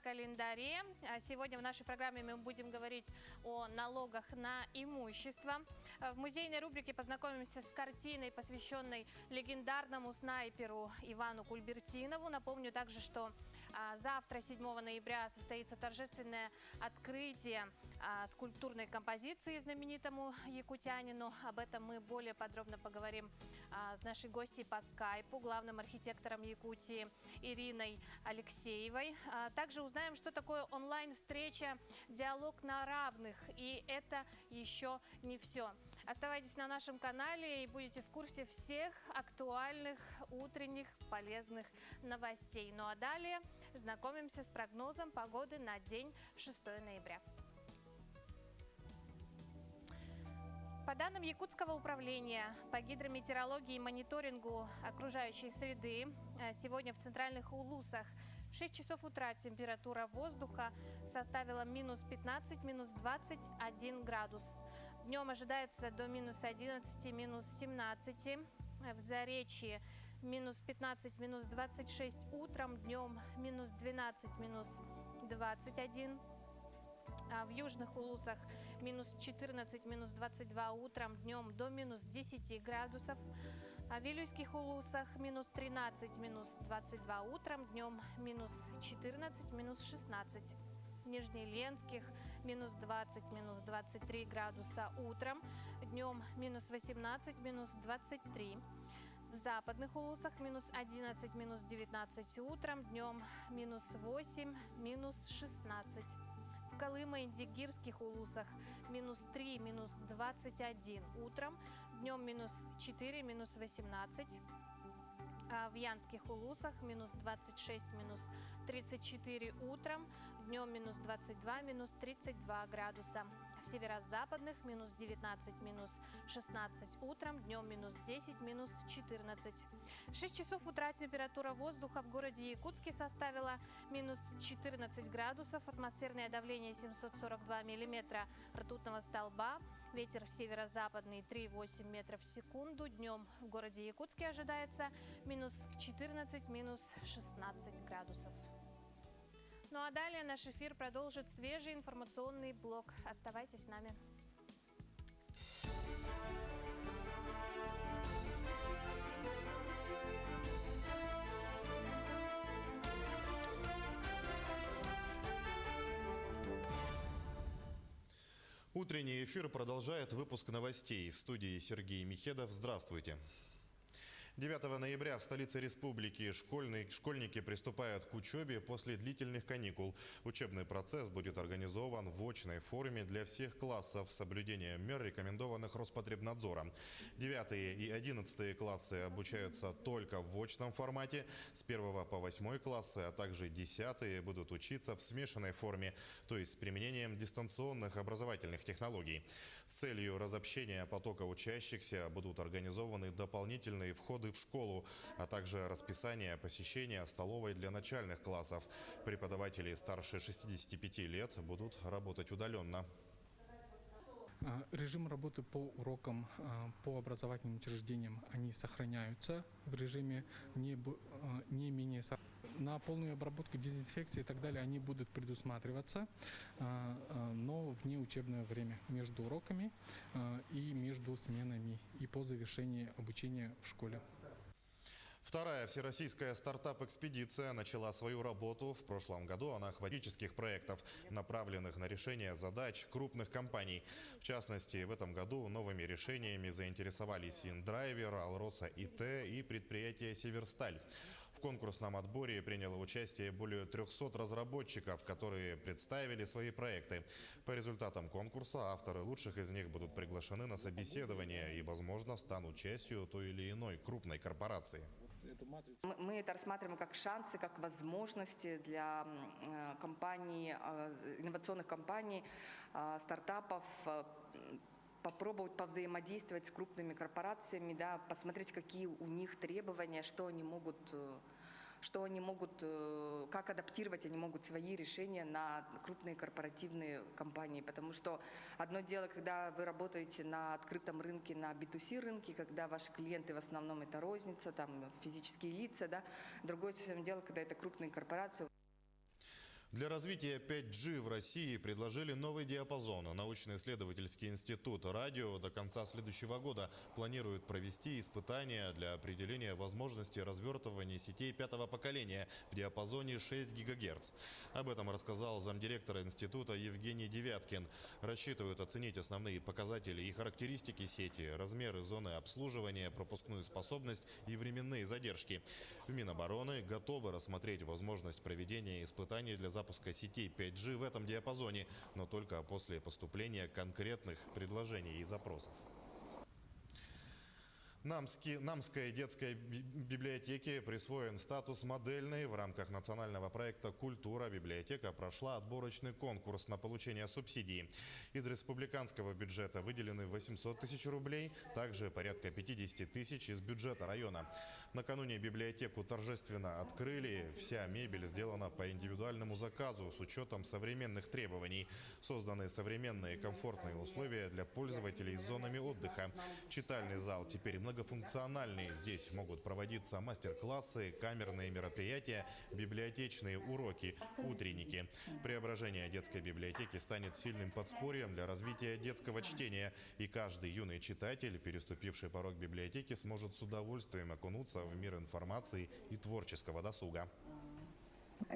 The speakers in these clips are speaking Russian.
календаре. Сегодня в нашей программе мы будем говорить о налогах на имущество. В музейной рубрике познакомимся с картиной, посвященной легендарному снайперу Ивану Кульбертинову. Напомню также, что завтра, 7 ноября, состоится торжественное открытие скульптурной композиции знаменитому якутянину. Об этом мы более подробно поговорим с нашей гостьей по скайпу, главным архитектором Якутии Ириной Алексеевой. Также узнаем, что такое онлайн-встреча «Диалог на равных». И это еще не все. Оставайтесь на нашем канале и будете в курсе всех актуальных утренних полезных новостей. Ну а далее знакомимся с прогнозом погоды на день 6 ноября. По данным Якутского управления по гидрометеорологии и мониторингу окружающей среды, сегодня в центральных Улусах в 6 часов утра температура воздуха составила минус 15, минус 21 градус. Днем ожидается до минус 11, минус 17. В Заречье минус 15, минус 26 утром, днем минус 12, минус 21. В южных Улусах минус 14, минус 22 утром, днем до минус 10 градусов. В Вилюйских Улусах минус 13, минус 22 утром, днем минус 14, минус 16. В Нижнеленских минус 20, минус 23 градуса утром, днем минус 18, минус 23. В западных Улусах минус 11, минус 19 утром, днем минус 8, минус 16. В Колымо-Индигирских Улусах минус 3, минус 21 утром, днем минус 4, минус 18. В Янских Улусах минус 26, минус 34 утром, днем минус 22, минус 32 градуса. В северо-западных минус 19, минус 16 утром, днем минус 10, минус 14. В 6 часов утра температура воздуха в городе Якутске составила минус 14 градусов, атмосферное давление 742 миллиметра ртутного столба, ветер северо-западный 3,8 метров в секунду. Днем в городе Якутске ожидается минус 14, минус 16 градусов. Ну а далее наш эфир продолжит свежий информационный блок. Оставайтесь с нами. Утренний эфир продолжает выпуск новостей. В студии Сергей Михедов. Здравствуйте. 9 ноября в столице республики школьники приступают к учебе после длительных каникул. Учебный процесс будет организован в очной форме для всех классов с соблюдением мер, рекомендованных Роспотребнадзором. 9 и 11 классы обучаются только в очном формате. С 1 по 8 классы, а также 10 будут учиться в смешанной форме, то есть с применением дистанционных образовательных технологий. С целью разобщения потока учащихся будут организованы дополнительные входы в школу, а также расписание посещения столовой для начальных классов. Преподаватели старше 65 лет будут работать удаленно. Режим работы по урокам по образовательным учреждениям, они сохраняются в режиме не менее. На полную обработку, дезинфекции и так далее они будут предусматриваться, но в неучебное время, между уроками и между сменами и по завершении обучения в школе. Вторая всероссийская стартап-экспедиция начала свою работу. В прошлом году она охватических проектов, направленных на решение задач крупных компаний. В частности, в этом году новыми решениями заинтересовались Индрайвер, Алроса ИТ и предприятие Северсталь. В конкурсном отборе приняло участие более 300 разработчиков, которые представили свои проекты. По результатам конкурса авторы лучших из них будут приглашены на собеседование и, возможно, станут частью той или иной крупной корпорации. Мы это рассматриваем как шансы, как возможности для компаний, инновационных компаний, стартапов, попробовать повзаимодействовать с крупными корпорациями, да, посмотреть, какие у них требования, как адаптировать они могут свои решения на крупные корпоративные компании. Потому что одно дело, когда вы работаете на открытом рынке, на B2C рынке, когда ваши клиенты в основном это розница, там, физические лица, да. Другое совсем дело, когда это крупные корпорации. Для развития 5G в России предложили новый диапазон. Научно-исследовательский институт радио до конца следующего года планирует провести испытания для определения возможности развертывания сетей пятого поколения в диапазоне 6 ГГц. Об этом рассказал замдиректора института Евгений Девяткин. Рассчитывают оценить основные показатели и характеристики сети, размеры зоны обслуживания, пропускную способность и временные задержки. В Минобороны готовы рассмотреть возможность проведения испытаний для запуска сетей 5G в этом диапазоне, но только после поступления конкретных предложений и запросов. Намской детской библиотеке присвоен статус модельной. В рамках национального проекта «Культура» библиотека прошла отборочный конкурс на получение субсидий. Из республиканского бюджета выделены 800 тысяч рублей, также порядка 50 тысяч из бюджета района. Накануне библиотеку торжественно открыли. Вся мебель сделана по индивидуальному заказу с учетом современных требований. Созданы современные комфортные условия для пользователей с зонами отдыха. Читальный зал теперь многофункциональный. Здесь могут проводиться мастер-классы, камерные мероприятия, библиотечные уроки, утренники. Преображение детской библиотеки станет сильным подспорьем для развития детского чтения. И каждый юный читатель, переступивший порог библиотеки, сможет с удовольствием окунуться в мир информации и творческого досуга.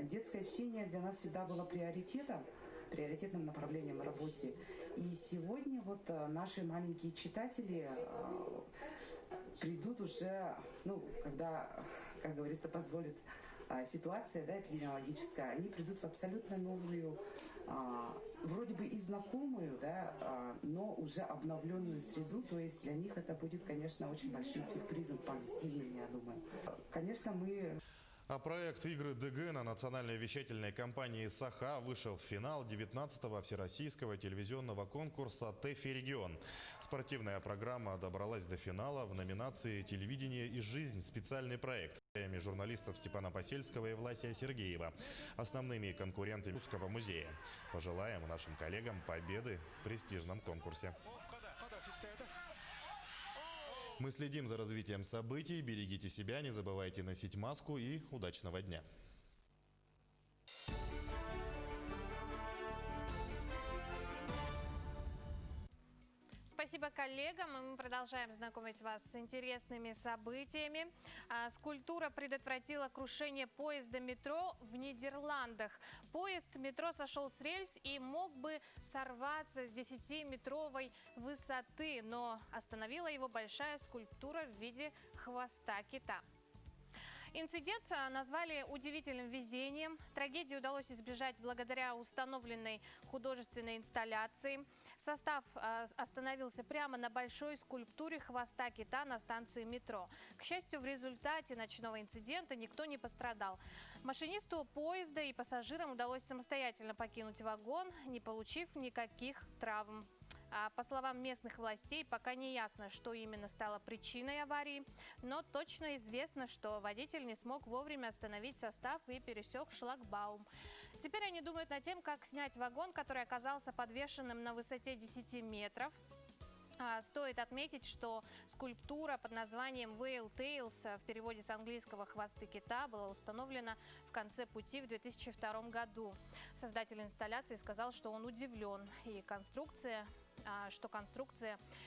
Детское чтение для нас всегда было приоритетным направлением в работе. И сегодня вот наши маленькие читатели придут уже, когда, как говорится, позволит ситуация, эпидемиологическая, они придут в абсолютно новую, вроде бы и знакомую, но уже обновленную среду. То есть для них это будет, конечно, очень большим сюрпризом, позитивным, я думаю. Конечно, мы... А проект «Игры ДГ» на национальной вещательной компании «Саха» вышел в финал 19-го всероссийского телевизионного конкурса «ТЭФИ Регион». Спортивная программа добралась до финала в номинации «Телевидение и жизнь. Специальный проект» журналистов Степана Посельского и Власия Сергеева, основными конкурентами Русского музея. Пожелаем нашим коллегам победы в престижном конкурсе. Мы следим за развитием событий. Берегите себя, не забывайте носить маску и удачного дня. Спасибо коллегам, и мы продолжаем знакомить вас с интересными событиями. Скульптура предотвратила крушение поезда метро в Нидерландах. Поезд метро сошел с рельс и мог бы сорваться с 10-метровой высоты, но остановила его большая скульптура в виде хвоста кита. Инцидент назвали удивительным везением. Трагедии удалось избежать благодаря установленной художественной инсталляции. Состав остановился прямо на большой скульптуре хвоста кита на станции метро. К счастью, в результате ночного инцидента никто не пострадал. Машинисту поезда и пассажирам удалось самостоятельно покинуть вагон, не получив никаких травм. По словам местных властей, пока не ясно, что именно стало причиной аварии, но точно известно, что водитель не смог вовремя остановить состав и пересек шлагбаум. Теперь они думают над тем, как снять вагон, который оказался подвешенным на высоте 10 метров. Стоит отметить, что скульптура под названием Whale Tails, в переводе с английского «хвосты кита», была установлена в конце пути в 2002 году. Создатель инсталляции сказал, что он удивлен, и конструкция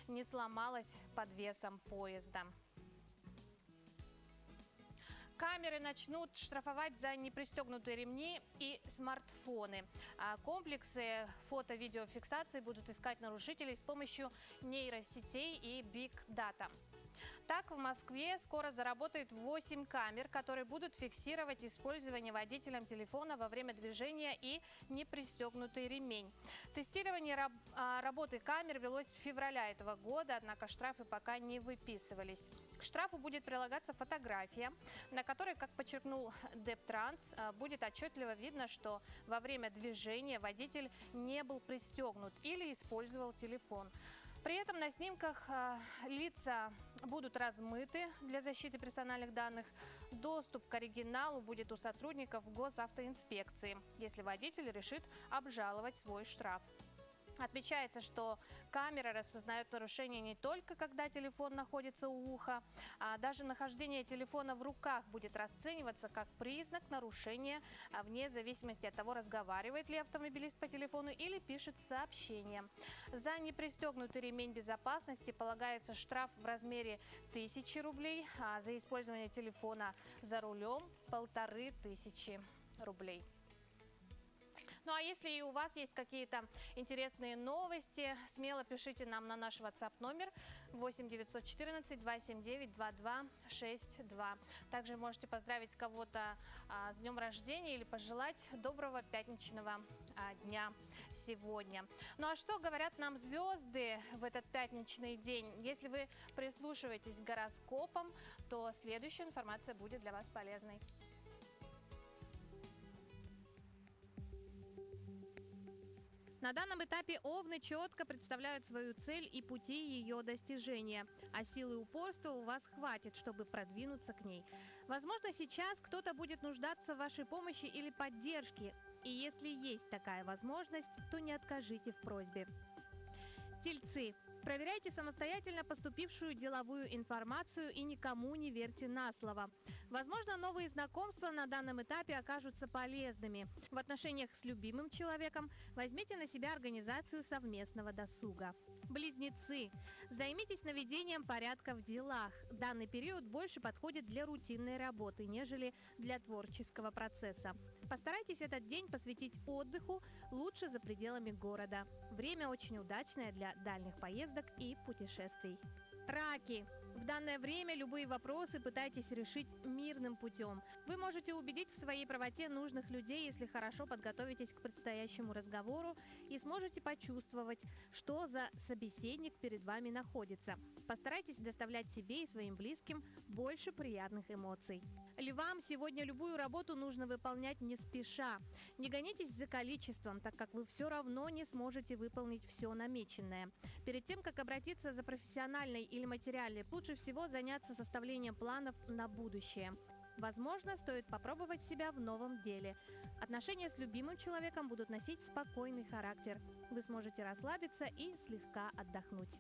не сломалась под весом поезда. Камеры начнут штрафовать за непристегнутые ремни и смартфоны. Комплексы фото-видеофиксации будут искать нарушителей с помощью нейросетей и биг-дата. Так, в Москве скоро заработает 8 камер, которые будут фиксировать использование водителем телефона во время движения и непристегнутый ремень. Тестирование работы камер велось с февраля этого года, однако штрафы пока не выписывались. К штрафу будет прилагаться фотография, на которой, как подчеркнул Дептранс, будет отчетливо видно, что во время движения водитель не был пристегнут или использовал телефон. При этом на снимках лица будут размыты для защиты персональных данных. Доступ к оригиналу будет у сотрудников госавтоинспекции, если водитель решит обжаловать свой штраф. Отмечается, что камера распознает нарушение не только когда телефон находится у уха, а даже нахождение телефона в руках будет расцениваться как признак нарушения, вне зависимости от того, разговаривает ли автомобилист по телефону или пишет сообщение. За непристегнутый ремень безопасности полагается штраф в размере 1000 рублей, а за использование телефона за рулем 1500 рублей. Ну а если и у вас есть какие-то интересные новости, смело пишите нам на наш WhatsApp номер 8 914 279 2262. Также можете поздравить кого-то с днем рождения или пожелать доброго пятничного дня сегодня. Ну а что говорят нам звезды в этот пятничный день? Если вы прислушиваетесь к гороскопам, то следующая информация будет для вас полезной. На данном этапе овны четко представляют свою цель и пути ее достижения, а силы и упорства у вас хватит, чтобы продвинуться к ней. Возможно, сейчас кто-то будет нуждаться в вашей помощи или поддержке, и если есть такая возможность, то не откажите в просьбе. Тельцы. Проверяйте самостоятельно поступившую деловую информацию и никому не верьте на слово. Возможно, новые знакомства на данном этапе окажутся полезными. В отношениях с любимым человеком возьмите на себя организацию совместного досуга. Близнецы. Займитесь наведением порядка в делах. Данный период больше подходит для рутинной работы, нежели для творческого процесса. Постарайтесь этот день посвятить отдыху, лучше за пределами города. Время очень удачное для дальних поездок и путешествий. Раки. В данное время любые вопросы пытайтесь решить мирным путем. Вы можете убедить в своей правоте нужных людей, если хорошо подготовитесь к предстоящему разговору и сможете почувствовать, что за собеседник перед вами находится. Постарайтесь доставлять себе и своим близким больше приятных эмоций. Львам сегодня любую работу нужно выполнять не спеша. Не гонитесь за количеством, так как вы все равно не сможете выполнить все намеченное. Перед тем, как обратиться за профессиональной или материальной, лучше всего заняться составлением планов на будущее. Возможно, стоит попробовать себя в новом деле. Отношения с любимым человеком будут носить спокойный характер. Вы сможете расслабиться и слегка отдохнуть.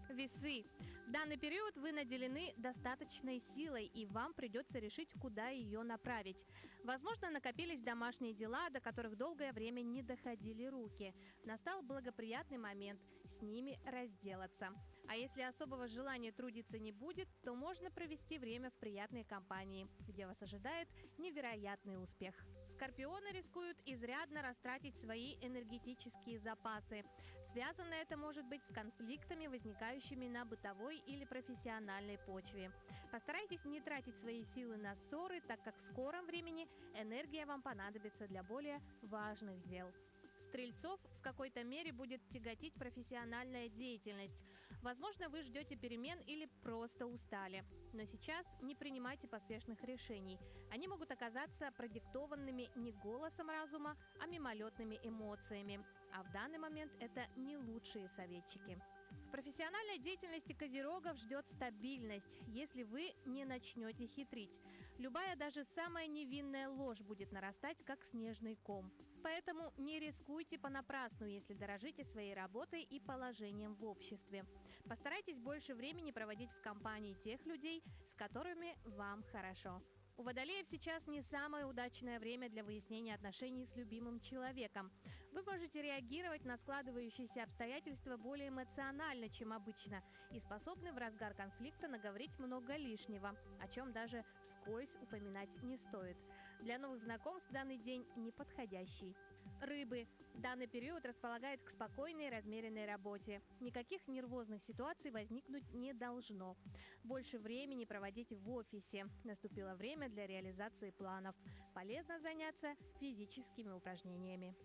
Весы. В данный период вы наделены достаточной силой, и вам придется решить, куда ее направить. Возможно, накопились домашние дела, до которых долгое время не доходили руки. Настал благоприятный момент с ними разделаться. А если особого желания трудиться не будет, то можно провести время в приятной компании, где вас ожидает невероятный успех. Скорпионы рискуют изрядно растратить свои энергетические запасы. Связано это может быть с конфликтами, возникающими на бытовой или профессиональной почве. Постарайтесь не тратить свои силы на ссоры, так как в скором времени энергия вам понадобится для более важных дел. Стрельцов в какой-то мере будет тяготить профессиональная деятельность. Возможно, вы ждете перемен или просто устали. Но сейчас не принимайте поспешных решений. Они могут оказаться продиктованными не голосом разума, а мимолетными эмоциями. А в данный момент это не лучшие советчики. В профессиональной деятельности козерогов ждет стабильность, если вы не начнете хитрить. Любая, даже самая невинная ложь будет нарастать, как снежный ком. Поэтому не рискуйте понапрасну, если дорожите своей работой и положением в обществе. Постарайтесь больше времени проводить в компании тех людей, с которыми вам хорошо. У водолеев сейчас не самое удачное время для выяснения отношений с любимым человеком. Вы можете реагировать на складывающиеся обстоятельства более эмоционально, чем обычно, и способны в разгар конфликта наговорить много лишнего, о чем даже вскользь упоминать не стоит. Для новых знакомств данный день неподходящий. Рыбы. Данный период располагает к спокойной, размеренной работе. Никаких нервозных ситуаций возникнуть не должно. Больше времени проводите в офисе. Наступило время для реализации планов. Полезно заняться физическими упражнениями.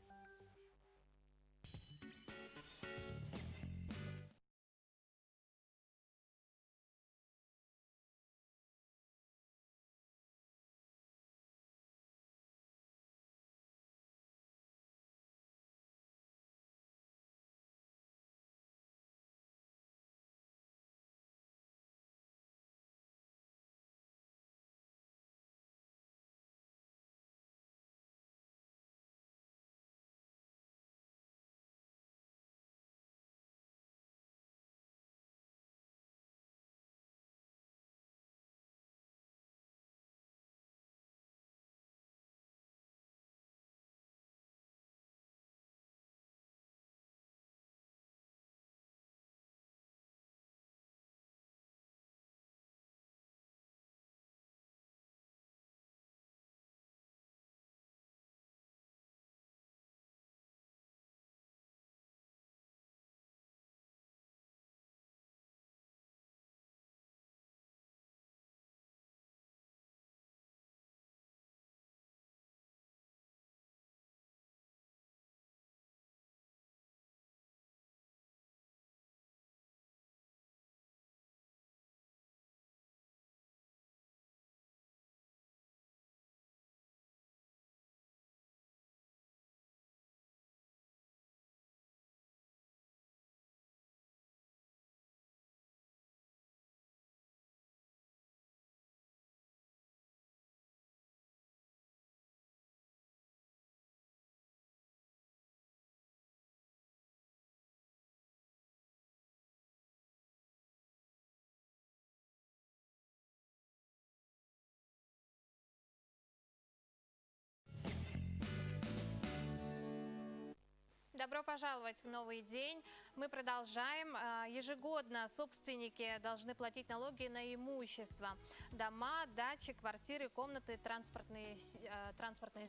Добро пожаловать в новый день. Мы продолжаем. Ежегодно собственники должны платить налоги на имущество. Дома, дачи, квартиры, комнаты, транспортные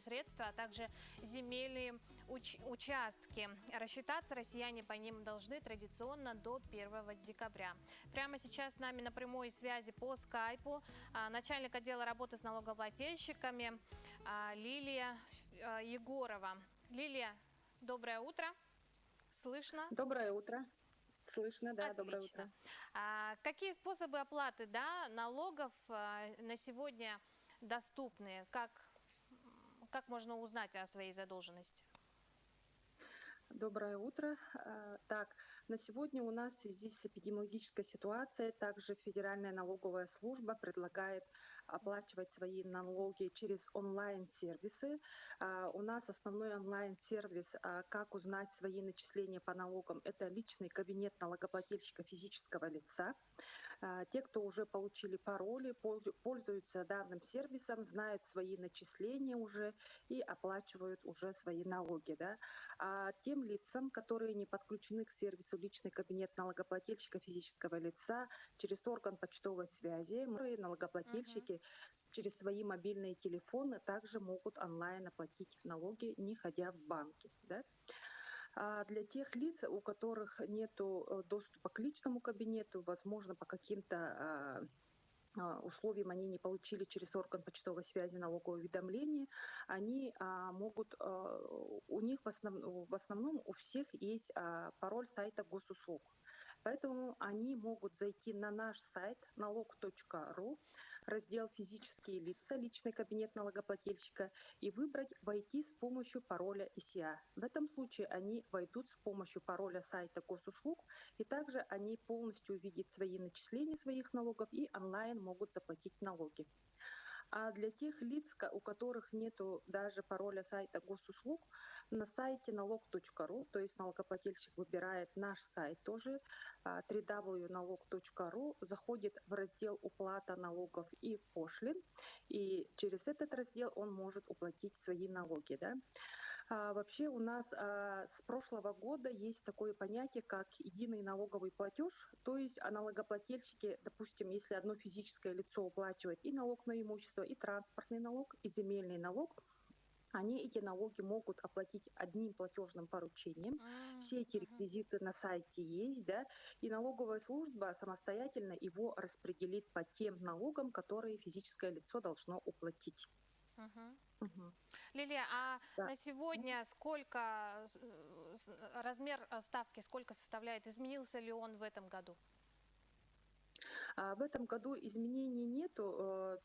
средства, а также земельные участки. Рассчитаться россияне по ним должны традиционно до 1 декабря. Прямо сейчас с нами на прямой связи по скайпу начальник отдела работы с налогоплательщиками Лилия Егорова. Лилия, доброе утро. Слышно? Доброе утро. Слышно, да, Отлично. доброе утро. Какие способы оплаты налогов на сегодня доступны? Как можно узнать о своей задолженности? Доброе утро. Так, на сегодня у нас в связи с эпидемиологической ситуацией также Федеральная налоговая служба предлагает оплачивать свои налоги через онлайн-сервисы. У нас основной онлайн-сервис, как узнать свои начисления по налогам, это личный кабинет налогоплательщика физического лица. Те, кто уже получили пароли, пользуются данным сервисом, знают свои начисления уже и оплачивают уже свои налоги. Да? А тем лицам, которые не подключены к сервису личный кабинет налогоплательщика физического лица через орган почтовой связи, налогоплательщики через свои мобильные телефоны также могут онлайн оплатить налоги, не ходя в банки. Да? А для тех лиц, у которых нет доступа к личному кабинету, возможно, по каким-то условиям они не получили через орган почтовой связи налоговое уведомление, они могут, у них в основном у всех есть пароль сайта госуслуг. Поэтому они могут зайти на наш сайт налог.ру, раздел «Физические лица», личный кабинет налогоплательщика, и выбрать «Войти с помощью пароля ИСИА». В этом случае они войдут с помощью пароля сайта госуслуг, и также они полностью увидят свои начисления своих налогов и онлайн могут заплатить налоги. А для тех лиц, у которых нет даже пароля сайта госуслуг, на сайте налог.ру, то есть налогоплательщик выбирает наш сайт тоже, www.налог.ру, заходит в раздел «Уплата налогов и пошлин», и через этот раздел он может уплатить свои налоги. Да? Вообще у нас с прошлого года есть такое понятие, как единый налоговый платеж, то есть налогоплательщики, допустим, если одно физическое лицо уплачивает и налог на имущество, и транспортный налог, и земельный налог, они эти налоги могут оплатить одним платежным поручением. Все эти реквизиты на сайте есть, да, и налоговая служба самостоятельно его распределит по тем налогам, которые физическое лицо должно уплатить. Лилия, Да. на сегодня размер ставки сколько составляет? Изменился ли он в этом году? В этом году изменений нету.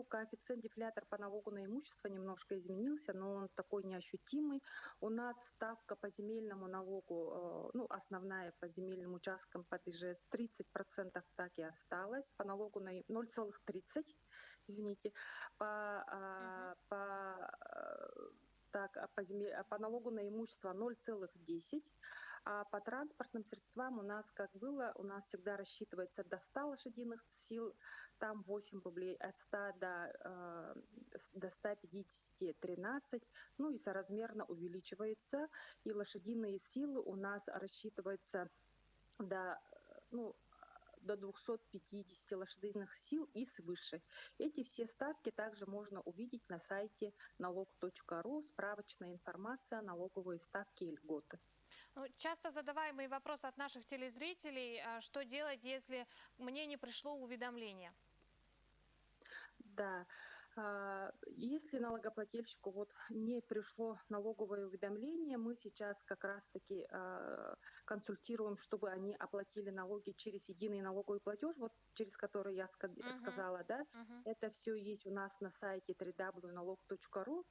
Коэффициент-дефлятор по налогу на имущество немножко изменился, но он такой неощутимый. У нас ставка по земельному налогу, основная по земельным участкам под ИЖС 30% так и осталась. По налогу на 0,30, извините. По налогу на имущество 0,10. А по транспортным средствам у нас как было, у нас всегда рассчитывается до 100 лошадиных сил, там 8 рублей, от 100 до 150 13, и соразмерно увеличивается. И лошадиные силы у нас рассчитываются до 250 лошадиных сил и свыше. Эти все ставки также можно увидеть на сайте налог.ру, справочная информация, налоговые ставки и льготы. Часто задаваемый вопрос от наших телезрителей, что делать, если мне не пришло уведомление? Да, если налогоплательщику не пришло налоговое уведомление, мы сейчас как раз-таки консультируем, чтобы они оплатили налоги через единый налоговый платеж, через который я сказала, да, это все есть у нас на сайте www.налог.ру.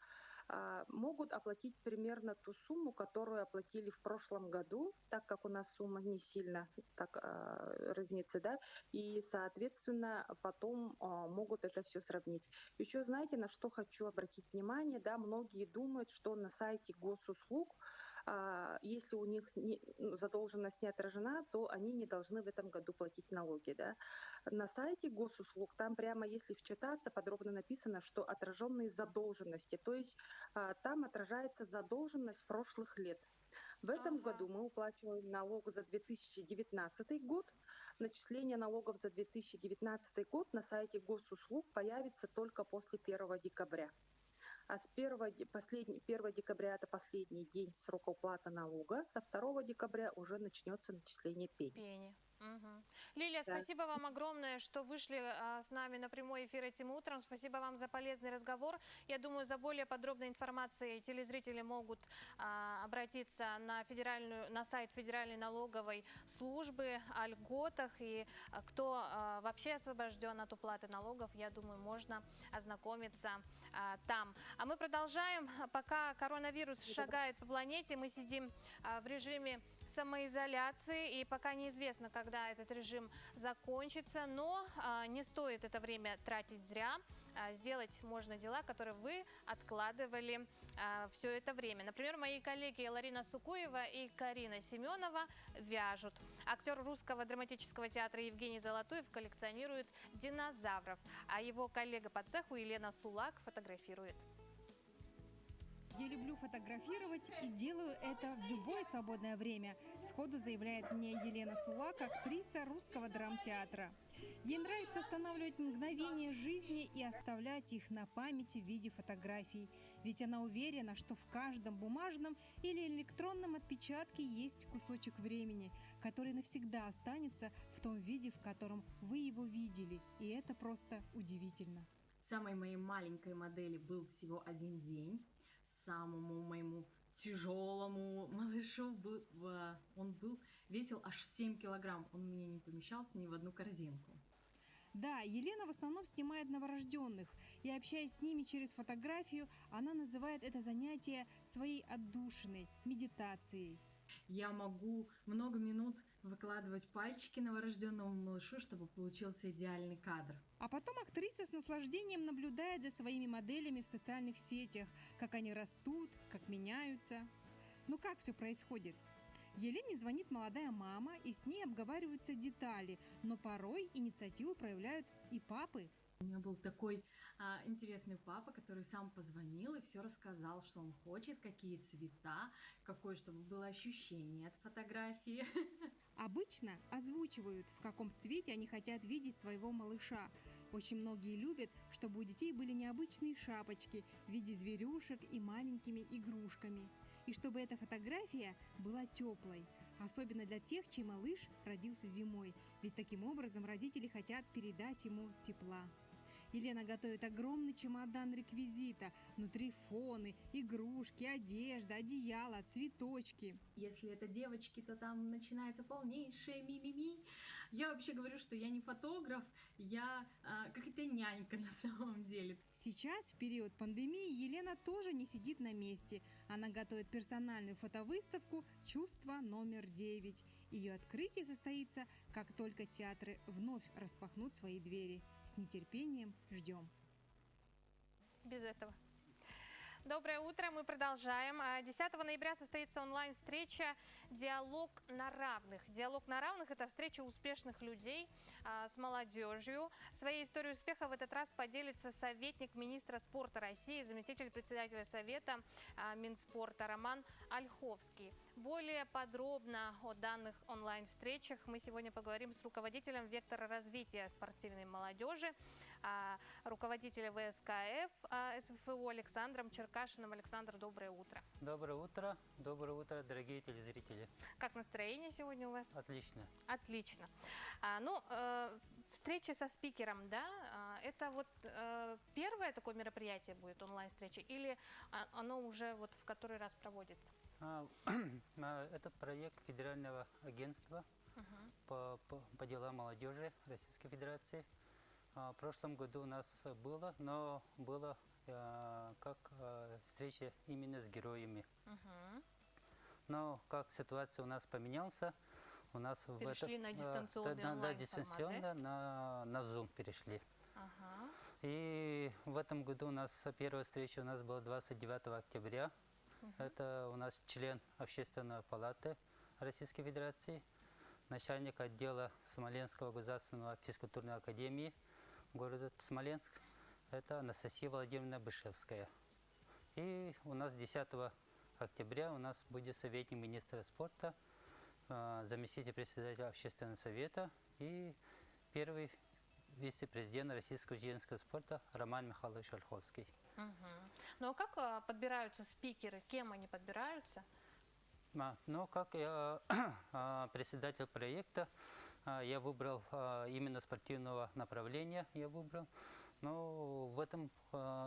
Могут оплатить примерно ту сумму, которую оплатили в прошлом году, так как у нас сумма не сильно так разнится, да, и, соответственно, потом могут это все сравнить. Еще знаете, на что хочу обратить внимание, да, многие думают, что на сайте госуслуг Если у них задолженность не отражена, то они не должны в этом году платить налоги. Да? На сайте госуслуг там прямо, если вчитаться, подробно написано, что отраженные задолженности, то есть там отражается задолженность прошлых лет. В этом Ага. году мы уплачиваем налог за 2019 год. Начисление налогов за 2019 год на сайте госуслуг появится только после 1 декабря. А с 1 декабря это последний день срока уплаты налога, со 2 декабря уже начнется начисление пени. Пени. Мгм. Лилия, Да. спасибо вам огромное, что вышли с нами на прямой эфир этим утром. Спасибо вам за полезный разговор. Я думаю, за более подробной информацией телезрители могут обратиться на сайт Федеральной налоговой службы о льготах. И кто вообще освобожден от уплаты налогов, я думаю, можно ознакомиться там. А мы продолжаем. Пока коронавирус шагает по планете, мы сидим в режиме самоизоляции, и пока неизвестно, когда этот режим закончится, но не стоит это время тратить зря. Сделать можно дела, которые вы откладывали все это время. Например, мои коллеги Ларина Сукуева и Карина Семенова вяжут. Актер Русского драматического театра Евгений Золотуев коллекционирует динозавров, а его коллега по цеху Елена Сулак фотографирует. Я люблю фотографировать и делаю это в любое свободное время, сходу заявляет мне Елена Сулак, актриса Русского драмтеатра. Ей нравится останавливать мгновения жизни и оставлять их на памяти в виде фотографий. Ведь она уверена, что в каждом бумажном или электронном отпечатке есть кусочек времени, который навсегда останется в том виде, в котором вы его видели. И это просто удивительно. Самой моей маленькой модели был всего 1 день. Самому моему тяжелому малышу он весил аж 7 килограмм. Он у меня не помещался ни в одну корзинку. Да, Елена в основном снимает новорожденных, и общаясь с ними через фотографию, она называет это занятие своей отдушиной, медитацией. Я могу много минут выкладывать пальчики новорожденному малышу, чтобы получился идеальный кадр. А потом актриса с наслаждением наблюдает за своими моделями в социальных сетях, как они растут, как меняются. Ну как все происходит? Елене звонит молодая мама, и с ней обговариваются детали, но порой инициативу проявляют и папы. У меня был такой интересный папа, который сам позвонил и все рассказал, что он хочет, какие цвета, какое, чтобы было ощущение от фотографии. Обычно озвучивают, в каком цвете они хотят видеть своего малыша. Очень многие любят, чтобы у детей были необычные шапочки в виде зверюшек и маленькими игрушками. И чтобы эта фотография была теплой, особенно для тех, чей малыш родился зимой, ведь таким образом родители хотят передать ему тепла. Елена готовит огромный чемодан реквизита. Внутри фоны, игрушки, одежда, одеяло, цветочки. Если это девочки, то там начинается полнейшее ми-ми-ми. Я вообще говорю, что я не фотограф, я какая-то нянька на самом деле. Сейчас, в период пандемии, Елена тоже не сидит на месте. Она готовит персональную фотовыставку «Чувство номер 9». Ее открытие состоится, как только театры вновь распахнут свои двери. С нетерпением ждем. Без этого. Доброе утро, мы продолжаем. 10 ноября состоится онлайн-встреча «Диалог на равных». «Диалог на равных» – это встреча успешных людей с молодежью. Своей историей успеха в этот раз поделится советник министра спорта России, заместитель председателя Совета Минспорта Роман Ольховский. Более подробно о данных онлайн-встречах мы сегодня поговорим с руководителем вектора развития спортивной молодежи, руководителя ВСКФ СФФУ Александром Черкашиным. Александр, доброе утро. Доброе утро, дорогие телезрители. Как настроение сегодня у вас? Отлично. Отлично. Встреча со спикером, да, это вот первое такое мероприятие будет, онлайн-встреча, или оно уже вот в который раз проводится? Это проект Федерального агентства по делам молодежи Российской Федерации. В прошлом году у нас было, но было как встреча именно с героями. Но как ситуация у нас поменялась, у нас перешли на дистанционный онлайн дистанционно, да? на Zoom перешли. И в этом году у нас первая встреча у нас была 29 октября. Это у нас член Общественной палаты Российской Федерации, начальник отдела Смоленского государственного физкультурной академии города Смоленск. Это Анастасия Владимировна Бышевская. И у нас 10 октября у нас будет советник министра спорта, заместитель председателя общественного совета и первый вице-президент российского студенческого спорта Роман Михайлович Ольховский. Ну а как подбираются спикеры? Кем они подбираются? Ну, как я председатель проекта, я выбрал именно спортивного направления, я выбрал. Но в этом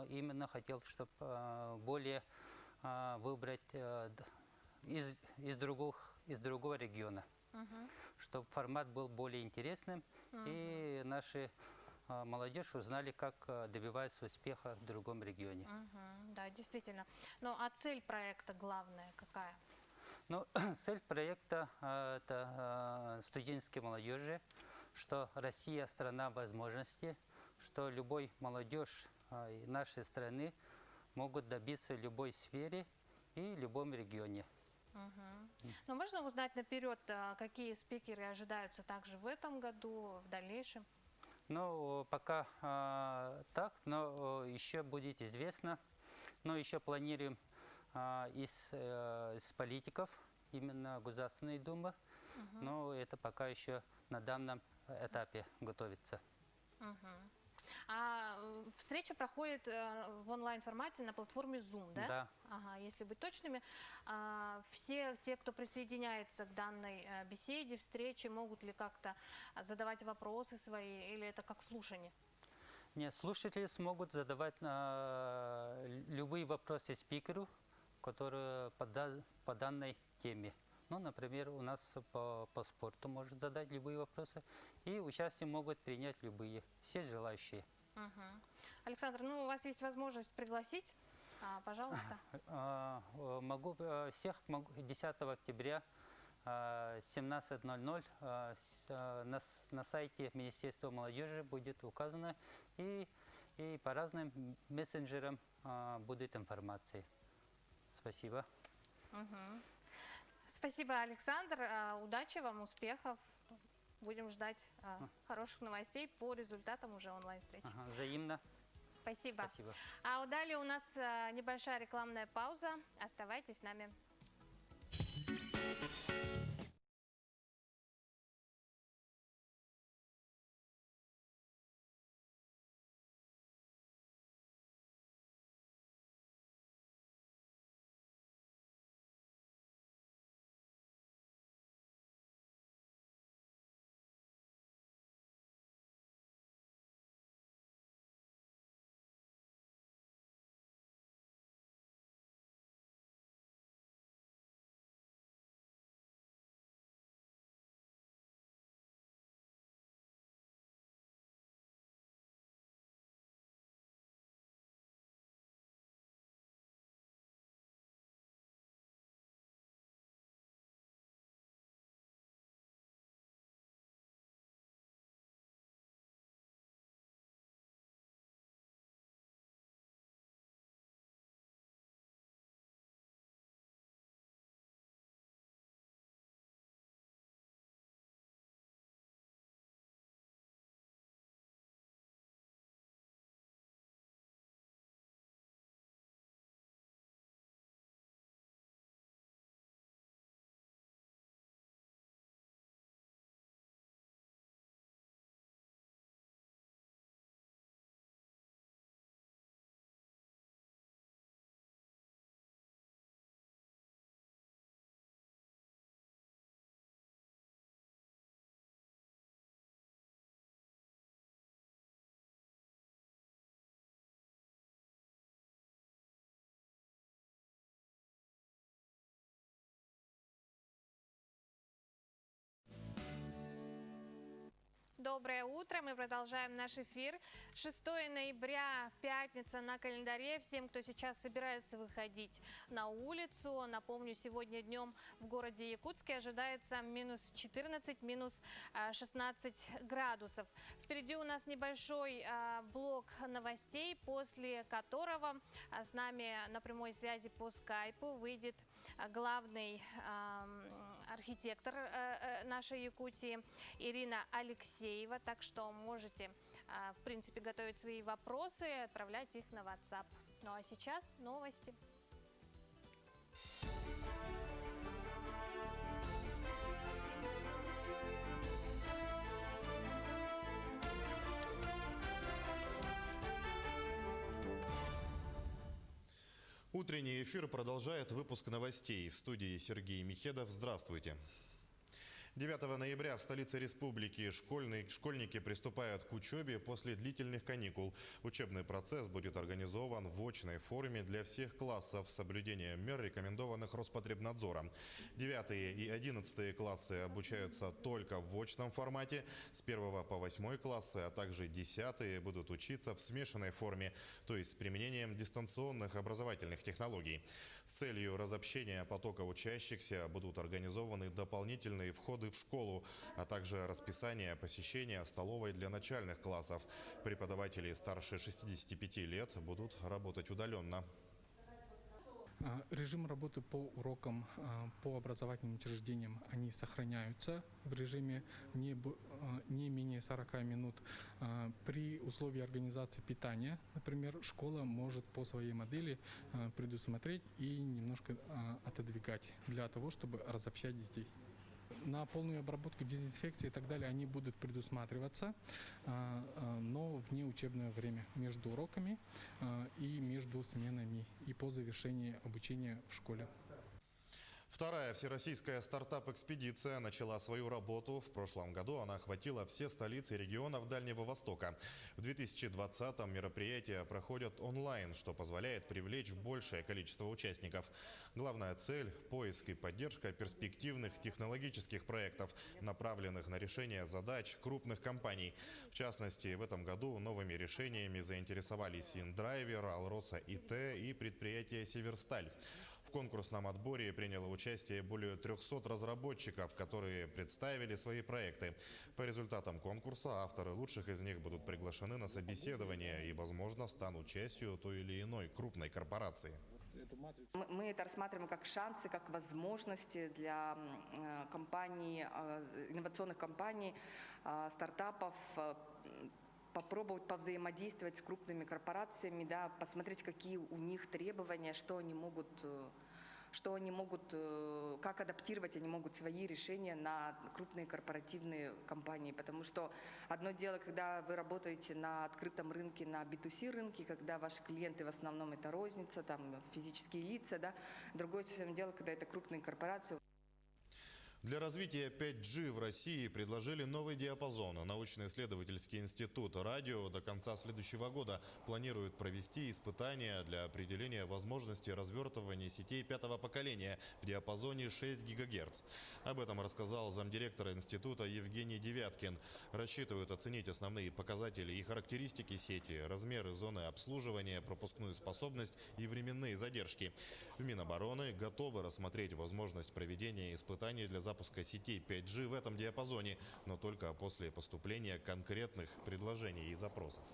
именно хотел, чтобы более выбрать из другого региона, чтобы формат был более интересным, и наши молодежь узнали, как добиваются успеха в другом регионе. Да, действительно. Ну а цель проекта главная какая? Ну, цель проекта это студенческой молодежи, что Россия страна возможностей, что любой молодежь нашей страны могут добиться в любой сфере и в любом регионе. Но можно узнать наперед, какие спикеры ожидаются также в этом году, в дальнейшем? Ну, пока так, но еще будет известно. Но еще планируем из политиков, именно Государственной Думы. Но это пока еще на данном этапе готовится. А встреча проходит в онлайн-формате на платформе Zoom, да? Да. Ага, если быть точными, все те, кто присоединяется к данной беседе, встрече, могут ли как-то задавать вопросы свои, или это как слушание? Нет, слушатели смогут задавать любые вопросы спикеру, которые по данной теме. Ну, например, у нас по спорту может задать любые вопросы, и участие могут принять любые, все желающие. Александр, ну у вас есть возможность пригласить, пожалуйста. Могу всех 10 октября 17:00 на сайте Министерства молодежи будет указано, и по разным мессенджерам будет информация. Спасибо. Спасибо, Александр. Удачи вам, успехов. Будем ждать хороших новостей по результатам уже онлайн-встречи. Взаимно. Спасибо. Спасибо. А далее у нас небольшая рекламная пауза. Оставайтесь с нами. Доброе утро. Мы продолжаем наш эфир. 6 ноября, пятница на календаре. Всем, кто сейчас собирается выходить на улицу, напомню, сегодня днем в городе Якутске ожидается минус 14, минус 16 градусов. Впереди у нас небольшой блок новостей, после которого с нами на прямой связи по скайпу выйдет главный архитектор нашей Якутии Ирина Алексеева. Так что можете, в принципе, готовить свои вопросы и отправлять их на WhatsApp. Ну а сейчас новости. Утренний эфир продолжает выпуск новостей. В студии Сергей Михедов. Здравствуйте. 9 ноября в столице республики школьники приступают к учебе после длительных каникул. Учебный процесс будет организован в очной форме для всех классов с соблюдением мер, рекомендованных Роспотребнадзором. 9 и 11 классы обучаются только в очном формате. С 1 по 8 классы, а также 10 будут учиться в смешанной форме, то есть с применением дистанционных образовательных технологий. С целью разобщения потока учащихся будут организованы дополнительные входы в школу, а также расписание посещения столовой для начальных классов. Преподаватели старше 65 лет будут работать удаленно. Режим работы по урокам по образовательным учреждениям, они сохраняются в режиме не менее 40 минут. При условии организации питания, например, школа может по своей модели предусмотреть и немножко отодвигать для того, чтобы разобщать детей. На полную обработку, дезинфекции и так далее они будут предусматриваться, но в неучебное время между уроками и между сменами и по завершении обучения в школе. Вторая всероссийская стартап-экспедиция начала свою работу. В прошлом году она охватила все столицы регионов Дальнего Востока. В 2020-м мероприятия проходят онлайн, что позволяет привлечь большее количество участников. Главная цель – поиск и поддержка перспективных технологических проектов, направленных на решение задач крупных компаний. В частности, в этом году новыми решениями заинтересовались Индрайвер, Алроса ИТ и предприятие Северсталь. В конкурсном отборе приняло участие более 300 разработчиков, которые представили свои проекты. По результатам конкурса авторы лучших из них будут приглашены на собеседование и, возможно, станут частью той или иной крупной корпорации. Мы это рассматриваем как шансы, как возможности для компаний, инновационных компаний, стартапов, попробовать повзаимодействовать с крупными корпорациями, да, посмотреть, какие у них требования, как адаптировать они могут свои решения на крупные корпоративные компании. Потому что одно дело, когда вы работаете на открытом рынке, на B2C рынке, когда ваши клиенты в основном это розница, там, физические лица, да. Другое совсем дело, когда это крупные корпорации. Для развития 5G в России предложили новый диапазон. Научно-исследовательский институт радио до конца следующего года планирует провести испытания для определения возможности развертывания сетей 5-го поколения в диапазоне 6 ГГц. Об этом рассказал замдиректора института Евгений Девяткин. Рассчитывают оценить основные показатели и характеристики сети, размеры зоны обслуживания, пропускную способность и временные задержки. В Минобороны готовы рассмотреть возможность проведения испытаний для запуска сетей 5G в этом диапазоне, но только после поступления конкретных предложений и запросов.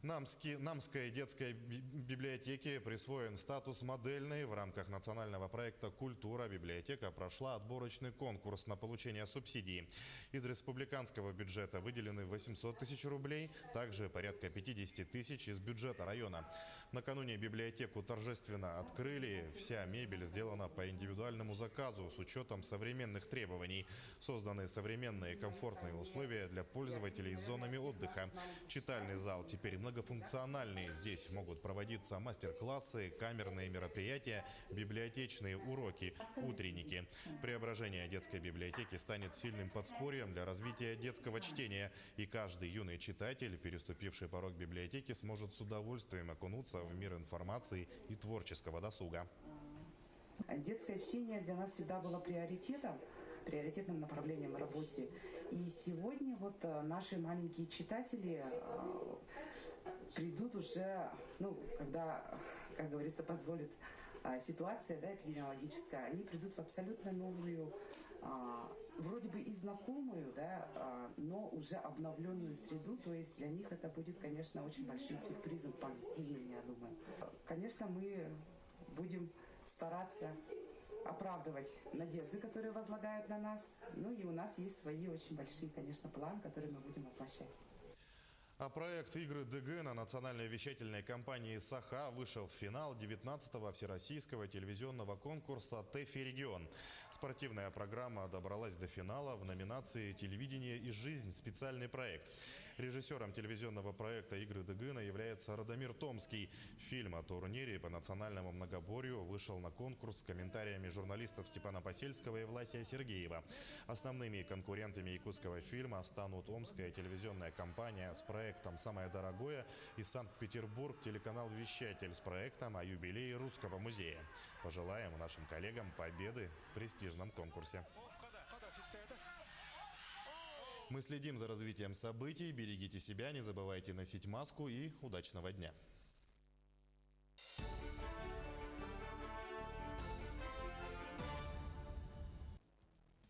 Намской детской библиотеке присвоен статус модельной. В рамках национального проекта «Культура» библиотека прошла отборочный конкурс на получение субсидий. Из республиканского бюджета выделены 800 тысяч рублей, также порядка 50 тысяч из бюджета района. Накануне библиотеку торжественно открыли. Вся мебель сделана по индивидуальному заказу с учетом современных требований. Созданы современные комфортные условия для пользователей с зонами отдыха. Читальный зал теперь многофункциональный. Здесь могут проводиться мастер-классы, камерные мероприятия, библиотечные уроки, утренники. Преображение детской библиотеки станет сильным подспорьем для развития детского чтения. И каждый юный читатель, переступивший порог библиотеки, сможет с удовольствием окунуться в мир информации и творческого досуга. Детское чтение для нас всегда было приоритетным направлением в работе. И сегодня вот наши маленькие читатели придут уже, ну, когда, как говорится, позволит ситуация, да, эпидемиологическая, они придут в абсолютно новую, вроде бы и знакомую, да, но уже обновленную среду. То есть для них это будет, конечно, очень большим сюрпризом, позитивным, я думаю. Конечно, мы будем стараться оправдывать надежды, которые возлагают на нас. Ну и у нас есть свои очень большие, конечно, планы, которые мы будем воплощать. А проект «Игры ДГ» на национальной вещательной компании «Саха» вышел в финал 19-го всероссийского телевизионного конкурса «ТЭФИ Регион». Спортивная программа добралась до финала в номинации «Телевидение и жизнь. Специальный проект». Режиссером телевизионного проекта «Игры ДГ» является Радомир Томский. Фильм о турнире по национальному многоборью вышел на конкурс с комментариями журналистов Степана Посельского и Власия Сергеева. Основными конкурентами якутского фильма станут омская телевизионная компания с проектом «Самое дорогое» и Санкт-Петербург телеканал «Вещатель» с проектом о юбилее Русского музея. Пожелаем нашим коллегам победы в престижном конкурсе. Мы следим за развитием событий. Берегите себя, не забывайте носить маску и удачного дня.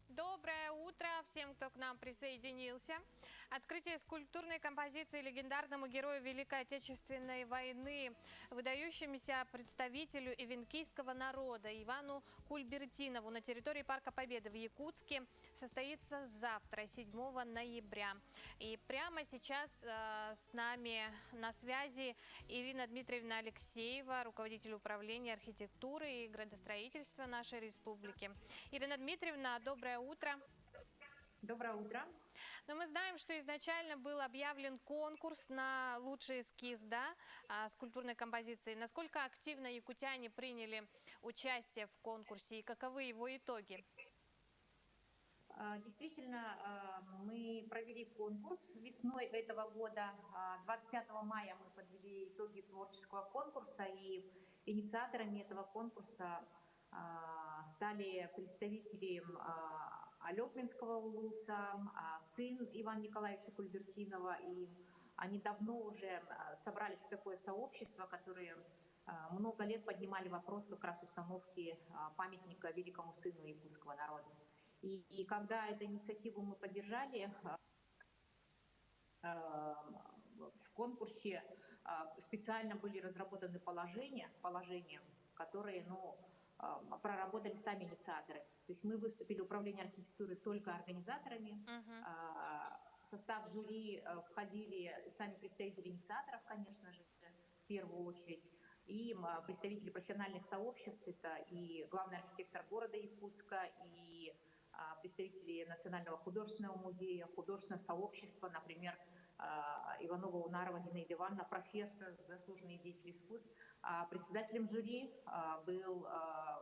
Доброе утро всем, кто к нам присоединился. Открытие скульптурной композиции легендарному герою Великой Отечественной войны, выдающемуся представителю эвенкийского народа Ивану Кульбертинову на территории Парка Победы в Якутске состоится завтра, 7 ноября. И прямо сейчас с нами на связи Ирина Дмитриевна Алексеева, руководитель управления архитектуры и градостроительства нашей республики. Ирина Дмитриевна, доброе утро. Доброе утро. Но мы знаем, что изначально был объявлен конкурс на лучший эскиз, да, скульптурной композиции. Насколько активно якутяне приняли участие в конкурсе и каковы его итоги? Действительно, мы провели конкурс весной этого года. 25 мая мы подвели итоги творческого конкурса, и инициаторами этого конкурса стали представители Алёкминского улуса, сын Ивана Николаевича Кульбертинова. И они давно уже собрались в такое сообщество, которые много лет поднимали вопрос как раз установки памятника великому сыну якутского народа. И когда эту инициативу мы поддержали, в конкурсе специально были разработаны положения, которые, проработали сами инициаторы. То есть мы выступили, управление архитектуры, только организаторами. В состав жюри входили сами представители инициаторов, конечно же, в первую очередь, и представители профессиональных сообществ, это и главный архитектор города Якутска, и представители Национального художественного музея, художественного сообщества, например, Иванова-Унарова Зинаида Ивановна, профессор, заслуженный деятель искусств. Председателем жюри был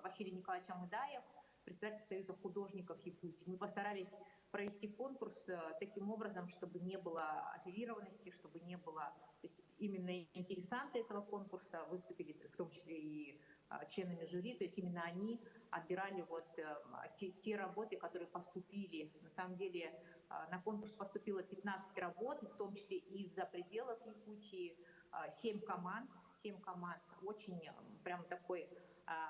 Василий Николаевич Амыдаев, председатель Союза художников Якутии. Мы постарались провести конкурс таким образом, чтобы не было аффилированности, чтобы не было... То есть именно интересанты этого конкурса выступили, в том числе и членами жюри, то есть именно они отбирали те работы, которые поступили. На самом деле на конкурс поступило 15 работ, в том числе и из-за пределов Якутии, 7 команд. Очень прям такой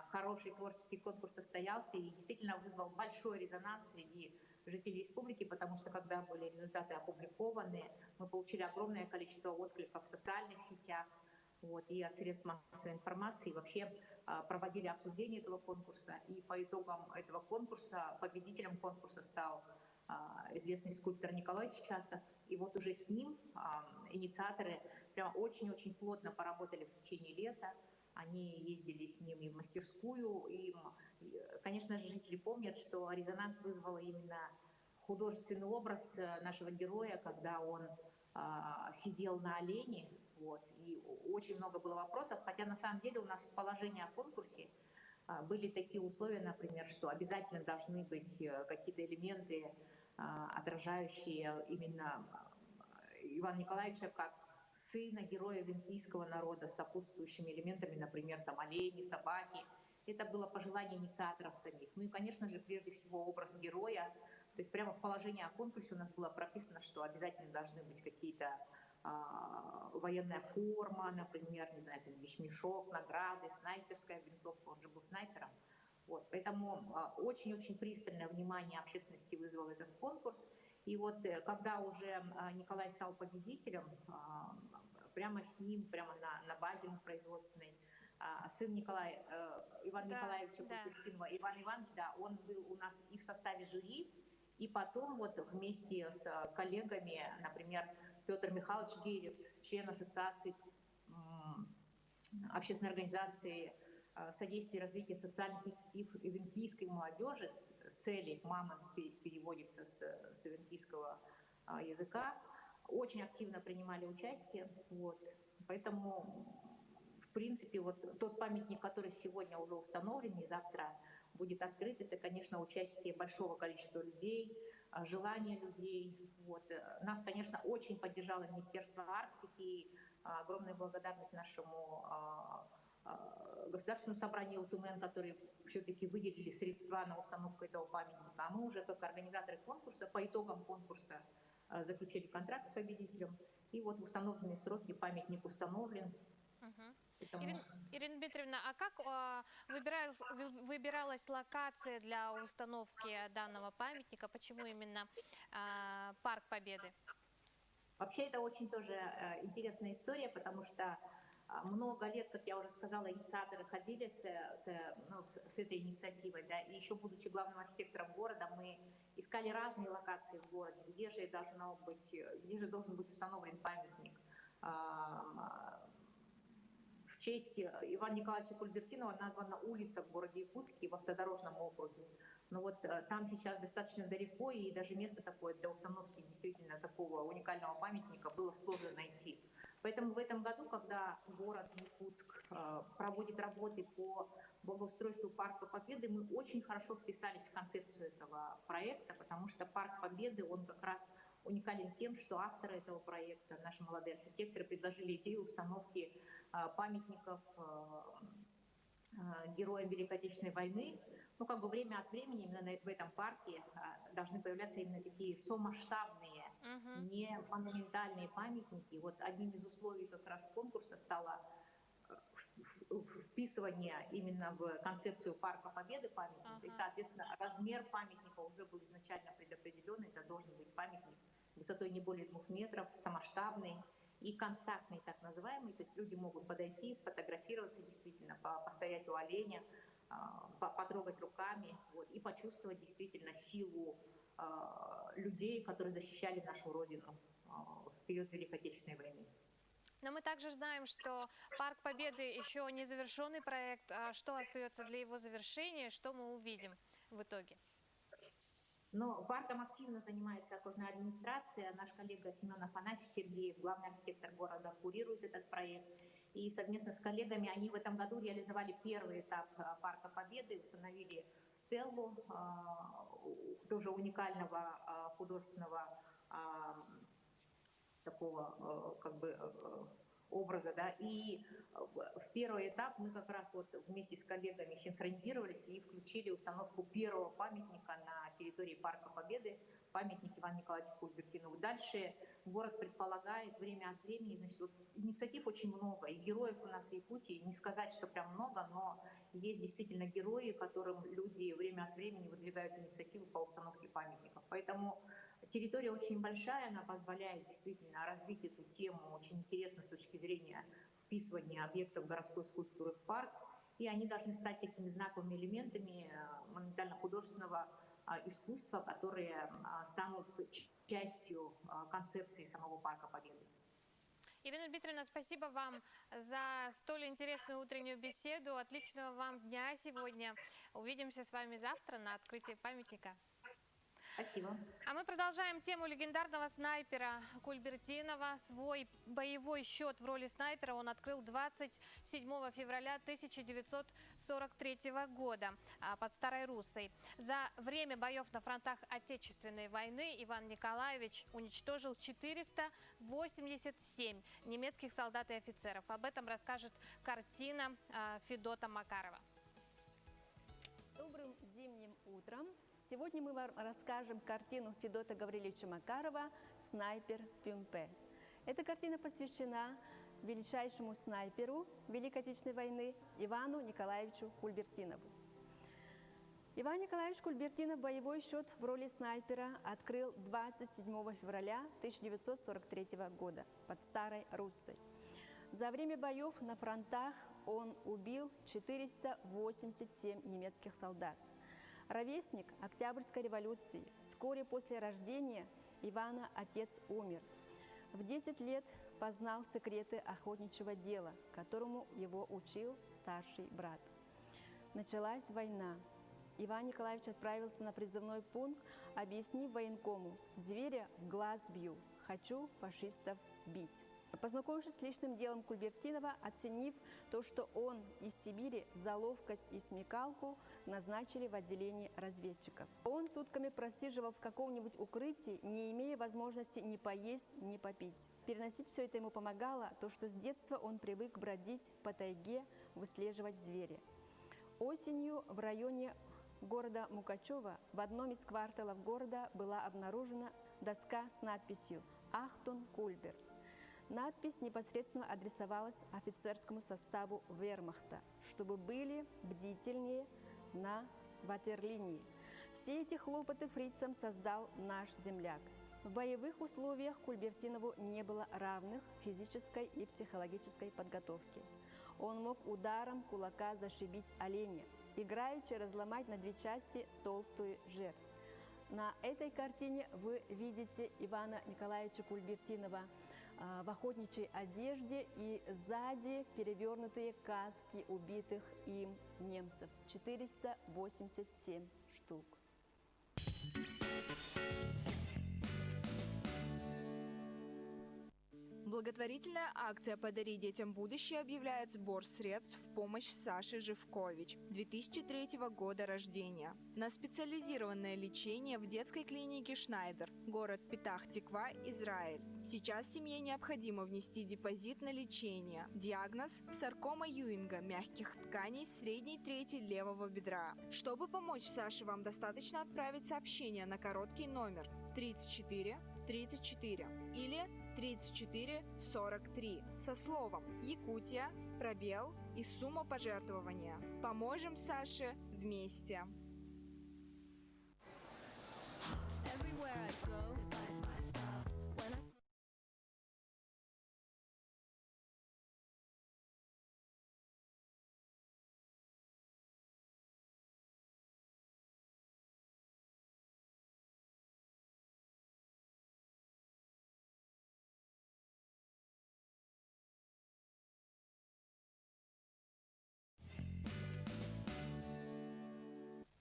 хороший творческий конкурс состоялся и действительно вызвал большой резонанс среди жителей республики, потому что когда были результаты опубликованы, мы получили огромное количество откликов в социальных сетях, и от средств массовой информации, вообще проводили обсуждение этого конкурса. И по итогам этого конкурса победителем конкурса стал известный скульптор Николай Часов. И вот уже с ним инициаторы прямо очень-очень плотно поработали в течение лета. Они ездили с ним и в мастерскую. И, конечно же, жители помнят, что резонанс вызвал именно художественный образ нашего героя, когда он сидел на олене. И очень много было вопросов, хотя на самом деле у нас в положении о конкурсе были такие условия, например, что обязательно должны быть какие-то элементы, отражающие именно Ивана Николаевича как сына героя эвенкийского народа с сопутствующими элементами, например, там олени, собаки. Это было пожелание инициаторов самих. Ну и, конечно же, прежде всего образ героя, То есть прямо в положении о конкурсе у нас было прописано, что обязательно должны быть какие-то военная форма, например, не знаю, там вещмешок, награды, снайперская винтовка, он же был снайпером. Вот, поэтому очень-очень пристальное внимание общественности вызвал этот конкурс. И вот когда уже Николай стал победителем, прямо с ним, прямо на базе производственной, сын Николая, Ивана Николаевича Купертинова, Иван Иванович, да, он был у нас и в составе жюри, и потом вот вместе с коллегами, например, Петр Михайлович Герис, член ассоциации, общественной организации содействия и развития социальных инициатив ивенкийской молодежи, СЭЛИ, «Мамон» переводится с ивенкийского языка, очень активно принимали участие. Вот. Поэтому, в принципе, вот тот памятник, который сегодня уже установлен и завтра будет открыт, это, конечно, участие большого количества людей, желание людей. Вот. Нас, конечно, очень поддержало Министерство Арктики. Огромная благодарность нашему Государственному собранию ЛТУМЭН, которые все-таки выделили средства на установку этого памятника. А мы уже, как организаторы конкурса, по итогам конкурса заключили контракт с победителем. И вот в установленные сроки памятник установлен. Ирина Дмитриевна, а как выбиралась локация для установки данного памятника? Почему именно Парк Победы? Вообще это очень тоже интересная история, потому что много лет, как я уже сказала, инициаторы ходили с этой инициативой, да, и еще будучи главным архитектором города, мы искали разные локации в городе, где же должен быть установлен памятник. В честь Ивана Николаевича Кульбертинова названа улица в городе Якутске в автодорожном округе. Но вот там сейчас достаточно далеко, и даже место такое для установки действительно такого уникального памятника было сложно найти. Поэтому в этом году, когда город Якутск проводит работы по благоустройству Парка Победы, мы очень хорошо вписались в концепцию этого проекта, потому что Парк Победы, он как раз уникален тем, что авторы этого проекта, наши молодые архитекторы, предложили идею установки памятников героям Великой Отечественной войны. Ну, как бы время от времени именно в этом парке должны появляться именно такие somасштабные, не монументальные памятники. Вот одним из условий как раз конкурса стало вписывание именно в концепцию Парка Победы памятника. И, соответственно, размер памятника уже был изначально предопределен. Это должен быть памятник высотой не более 2 метров, самосштабный и контактный, так называемый. То есть люди могут подойти, сфотографироваться действительно, постоять у оленя, потрогать руками, вот, и почувствовать действительно силу людей, которые защищали нашу Родину в период Великой Отечественной войны. Но мы также знаем, что Парк Победы еще не завершенный проект. Что остается для его завершения, что мы увидим в итоге? Но парком активно занимается окружная администрация. Наш коллега Семен Афанасьевич Сергеев, главный архитектор города, курирует этот проект. И совместно с коллегами они в этом году реализовали первый этап Парка Победы, установили стеллу тоже уникального художественного такого как бы образа, да, и в первый этап мы как раз вот вместе с коллегами синхронизировались и включили установку первого памятника на территории Парка Победы, памятник Ивану Николаевичу Кульбертинову. Дальше город предполагает время от времени, значит, вот инициатив очень много, и героев у нас в Якутии, не сказать, что прям много, но есть действительно герои, которым люди время от времени выдвигают инициативы по установке памятников. Поэтому территория очень большая, она позволяет действительно развить эту тему, очень интересно с точки зрения вписывания объектов городской скульптуры в парк, и они должны стать такими знаковыми элементами монументально-художественного искусства, которые станут частью концепции самого Парка Победы. Ирина Дмитриевна, спасибо вам за столь интересную утреннюю беседу. Отличного вам дня сегодня. Увидимся с вами завтра на открытии памятника. Спасибо. А мы продолжаем тему легендарного снайпера Кульбертинова. Свой боевой счет в роли снайпера он открыл 27 февраля 1943 года под Старой Руссой. За время боев на фронтах Отечественной войны Иван Николаевич уничтожил 487 немецких солдат и офицеров. Об этом расскажет картина Федота Макарова. Добрым зимним утром. Сегодня мы вам расскажем картину Федота Гавриловича Макарова «Снайпер Пюмпе». Эта картина посвящена величайшему снайперу Великой Отечественной войны Ивану Николаевичу Кульбертинову. Иван Николаевич Кульбертинов боевой счет в роли снайпера открыл 27 февраля 1943 года под Старой Руссой. За время боев на фронтах он убил 487 немецких солдат. Ровесник Октябрьской революции. Вскоре после рождения Ивана отец умер. В 10 лет познал секреты охотничьего дела, которому его учил старший брат. Началась война. Иван Николаевич отправился на призывной пункт, объяснив военкому: «Зверя в глаз бью, хочу фашистов бить». Познакомившись с личным делом Кульбертинова, оценив то, что он из Сибири за ловкость и смекалку, назначили в отделение разведчиков. Он сутками просиживал в каком-нибудь укрытии, не имея возможности ни поесть, ни попить. Переносить все это ему помогало то, что с детства он привык бродить по тайге, выслеживать зверя. Осенью в районе города Мукачева в одном из кварталов города была обнаружена доска с надписью «Ахтун Кульберт». Надпись непосредственно адресовалась офицерскому составу вермахта, чтобы были бдительнее на ватерлинии. Все эти хлопоты фрицам создал наш земляк. В боевых условиях Кульбертинову не было равных физической и психологической подготовки. Он мог ударом кулака зашибить оленя, играючи разломать на две части толстую жердь. На этой картине вы видите Ивана Николаевича Кульбертинова в охотничьей одежде и сзади перевернутые каски убитых им немцев. 487 штук. Благотворительная акция «Подари детям будущее» объявляет сбор средств в помощь Саше Живкович, 2003 года рождения, на специализированное лечение в детской клинике «Шнайдер», город Петах-Тиква, Израиль. Сейчас семье необходимо внести депозит на лечение. Диагноз – саркома Юинга мягких тканей средней трети левого бедра. Чтобы помочь Саше, вам достаточно отправить сообщение на короткий номер 34 34 или 3443 со словом «Якутия», пробел и сумма пожертвования. Поможем Саше вместе!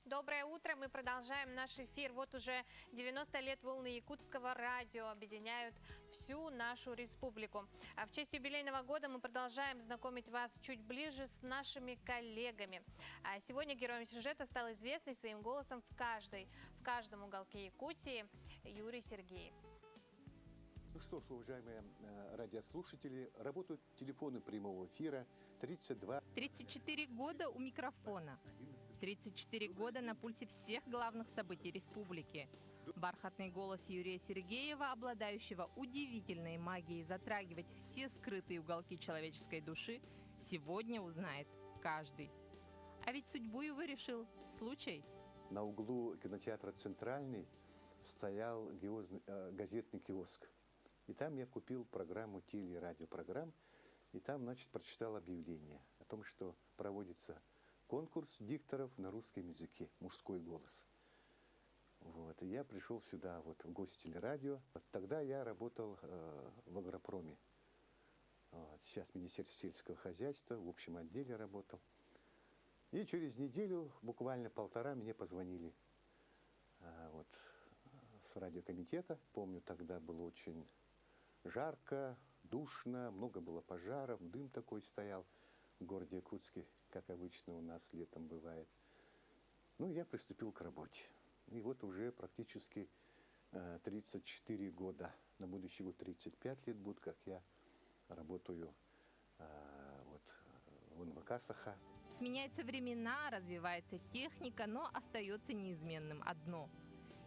Доброе утро, мы продолжаем наш эфир. Вот уже 90 лет волны якутского радио объединяют всю нашу республику. А в честь юбилейного года мы продолжаем знакомить вас чуть ближе с нашими коллегами. А сегодня героем сюжета стал известный своим голосом в каждом уголке Якутии Юрий Сергеев. Ну что ж, уважаемые радиослушатели, работают телефоны прямого эфира 32... 34 года у микрофона. 34 года на пульсе всех главных событий республики. Бархатный голос Юрия Сергеева, обладающего удивительной магией затрагивать все скрытые уголки человеческой души, сегодня узнает каждый. А ведь судьбу его решил случай. На углу кинотеатра «Центральный» стоял газетный киоск. И там я купил программу теле- и радиопрограмм, и там, значит, прочитал объявление о том, что проводится конкурс дикторов на русском языке, мужской голос. Вот. И я пришел сюда вот, в гостелерадио. Вот тогда я работал в агропроме. Вот. Сейчас в Министерстве сельского хозяйства, в общем отделе работал. И через неделю, буквально полтора, мне позвонили вот, с радиокомитета. Помню, тогда было очень жарко, душно, много было пожаров, дым такой стоял в городе Якутске, как обычно у нас летом бывает. Ну, я приступил к работе. И вот уже практически 34 года. На будущий год 35 лет будет, как я работаю вот, в НВК «Саха». Сменяются времена, развивается техника, но остается неизменным одно.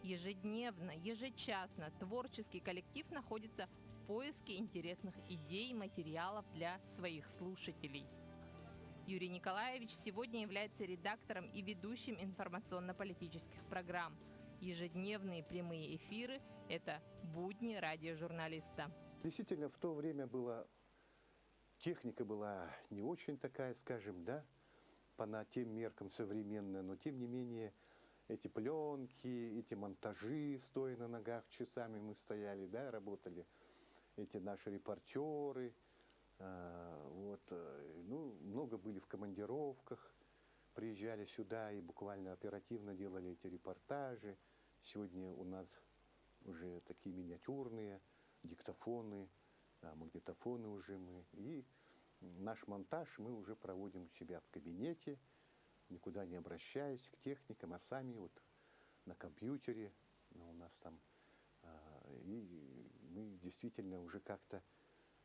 Ежедневно, ежечасно творческий коллектив находится в поиске интересных идей и материалов для своих слушателей. Юрий Николаевич сегодня является редактором и ведущим информационно-политических программ. Ежедневные прямые эфиры – это будни радиожурналиста. Действительно, в то время техника была не очень такая, скажем, да, по тем меркам современная, но тем не менее эти пленки, эти монтажи, стоя на ногах, часами мы стояли, да, работали, эти наши репортеры, много были в командировках, приезжали сюда и буквально оперативно делали эти репортажи. Сегодня у нас уже такие миниатюрные диктофоны, магнитофоны уже мы. И наш монтаж мы уже проводим у себя в кабинете, никуда не обращаясь к техникам, а сами вот на компьютере у нас там. И мы действительно уже как-то,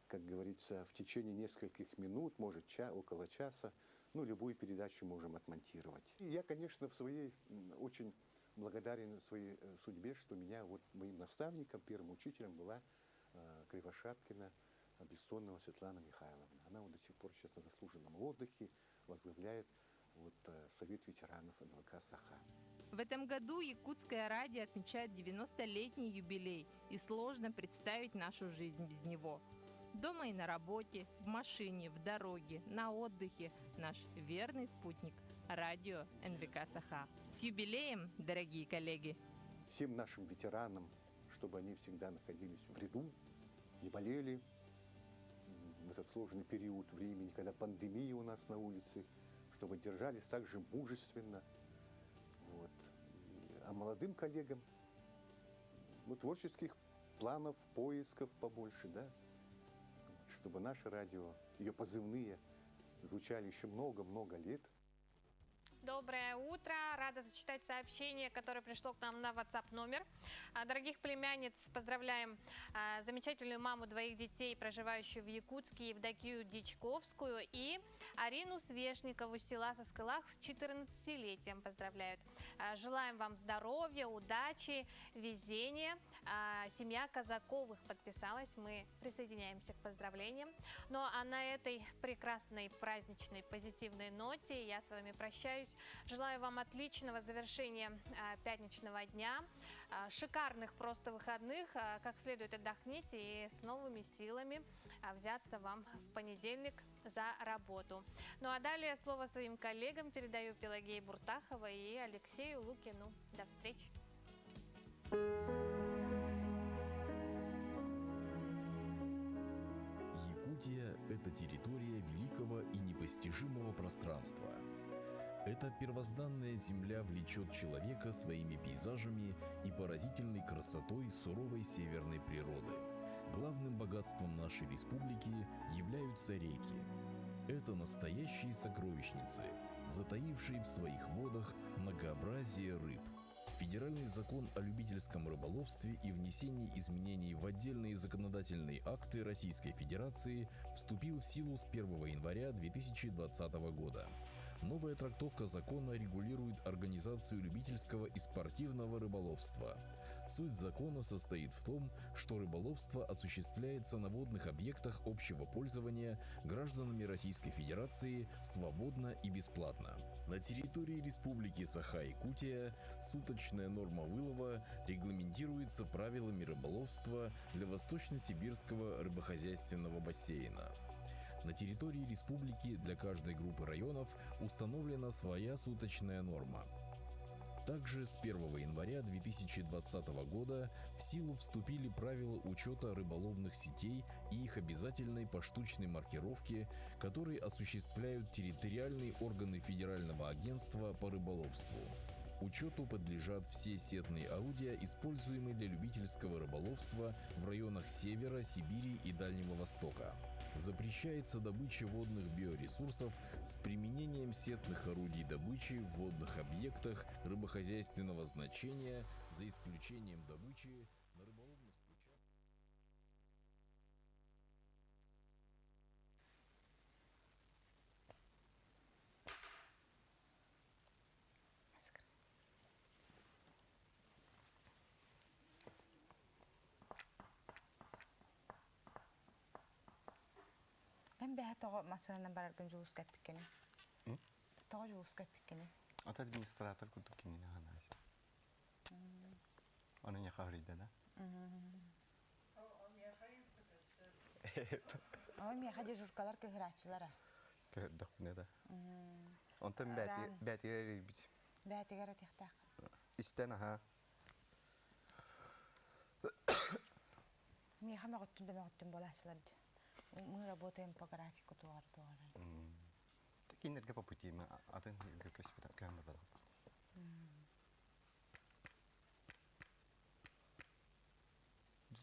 как говорится, в течение нескольких минут, может, около часа, любую передачу можем отмонтировать. И я, конечно, очень благодарен своей судьбе, что моим наставником, первым учителем была Кривошапкина Бессонова Светлана Михайловна. Она до сих пор сейчас на заслуженном отдыхе возглавляет Совет ветеранов НВК «Саха». В этом году Якутское радио отмечает 90-летний юбилей, и сложно представить нашу жизнь без него. Дома и на работе, в машине, в дороге, на отдыхе наш верный спутник – радио НВК «Саха». С юбилеем, дорогие коллеги! Всем нашим ветеранам, чтобы они всегда находились в ряду, не болели в этот сложный период времени, когда пандемия у нас на улице, чтобы держались также мужественно. А молодым коллегам творческих планов, поисков побольше, да, чтобы наше радио, ее позывные звучали еще много-много лет. Доброе утро. Рада зачитать сообщение, которое пришло к нам на WhatsApp номер. Дорогих племянниц, поздравляем замечательную маму двоих детей, проживающую в Якутске, Евдокию Дичковскую, и Арину Свешникову, села Соскылах, с 14-летием поздравляют. Желаем вам здоровья, удачи, везения. Семья Казаковых подписалась. Мы присоединяемся к поздравлениям. Ну а на этой прекрасной, праздничной, позитивной ноте я с вами прощаюсь. Желаю вам отличного завершения пятничного дня, шикарных просто выходных, как следует отдохните и с новыми силами взяться вам в понедельник за работу. Ну а далее слово своим коллегам передаю Пелагее Буртаховой и Алексею Лукину. До встречи! Якутия – это территория великого и непостижимого пространства. Эта первозданная земля влечет человека своими пейзажами и поразительной красотой суровой северной природы. Главным богатством нашей республики являются реки. Это настоящие сокровищницы, затаившие в своих водах многообразие рыб. Федеральный закон о любительском рыболовстве и внесении изменений в отдельные законодательные акты Российской Федерации вступил в силу с 1 января 2020 года. Новая трактовка закона регулирует организацию любительского и спортивного рыболовства. Суть закона состоит в том, что рыболовство осуществляется на водных объектах общего пользования гражданами Российской Федерации свободно и бесплатно. На территории Республики Саха-Якутия суточная норма вылова регламентируется правилами рыболовства для Восточно-Сибирского рыбохозяйственного бассейна. На территории республики для каждой группы районов установлена своя суточная норма. Также с 1 января 2020 года в силу вступили правила учета рыболовных сетей и их обязательной поштучной маркировки, которые осуществляют территориальные органы Федерального агентства по рыболовству. Учету подлежат все сетные орудия, используемые для любительского рыболовства в районах Севера, Сибири и Дальнего Востока. Запрещается добыча водных биоресурсов с применением сетных орудий добычи в водных объектах рыбохозяйственного значения, за исключением добычи на рыболовных участках. Hän bää toho masana barargan juus kapikkene. Toho juus kapikkene. Ota administrator kutu kinina hanasi. Onun ya khavrida da. Ой, мен хади журкалар кыгырачылара. Кыдык не да. Онтан бәти бит. Бәтигәр тихтак. Истен аха. Мен хама готтун болашылар. Мы работаем по графику туар. Такие энергопопути мы атын госпиталь камера.